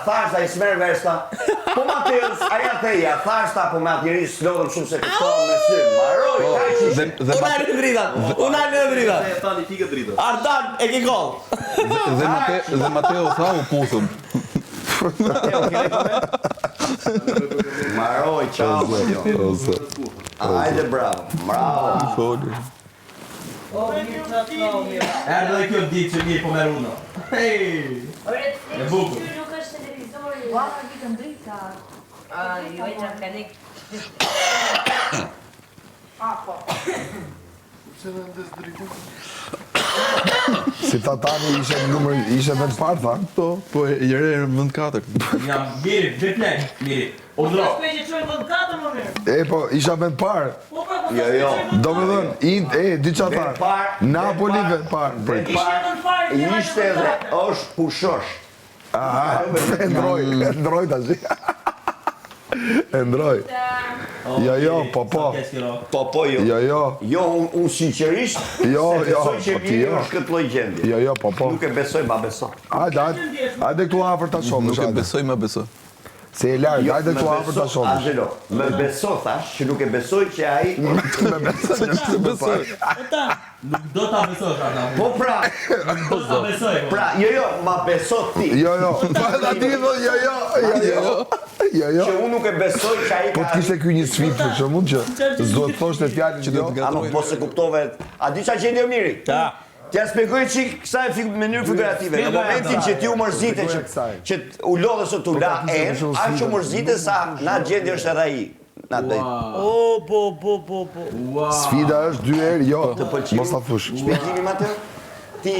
thashta i smerë versta. Po Mateus, aja theja, thashta po me atë njëri s'lodhëm shumë se këto me sy. Maroj, kaj që ishë. Unë alë në drita. Se e thani fikë drita. Ardan, e ke koll. Dhe Mateo tha u puthëm. Maroj, qau. Ajde, bravo. Bravo. Erdhe dhe kjo ditë që mirë po merë unë. Hej! E bukur. Nuk është televizori. Ua, vitën drita. Jo, i qaskanik. Po. Si Tatani ishe vend parë, tha? Po i re në vend 4. Jam mirë, veplek, mirë. Urdro. Po, isha vend parë. Jo. Do me dhënë, dy qa tha. Napoli vend parë. Ishte edhe është pushosh. Ndroj të shi. Ndroj. Jo, po. Po, jo. Jo. Jo, unë sinqerisht, se besoj që ti mirë jo. është këtë lloj gjendje. Jo, po. Nuk e besoj, ma besoj. Hajde këtu afër ta shohësh. Nuk e besoj, ma besoj. Se e larg, hajde këtu afër ta shohësh. Angelo, me beso thash që nuk e besoj që ai Nuk do ta besosh ata. po pra, Nuk do ta besoj. pra, jo, ma beso ti. Jo. Pa ti do jo. Që unë nuk e besoj që ai Po të kishte ky një sfidë për shkakun që s'do të thoshte fjalën që do të Ama po se kuptove, a di qa gjendje miri? T'ja spjegoj çik kësaj mënyrë figurative. Në momentin që ti u mërzite që u lodhe sot u la aq u mërzite sa na gjendje është edhe ai. Na do. Po. Sfida është 2 herë, jo. Mos ta fush. Shpjegimi Mateo? Ti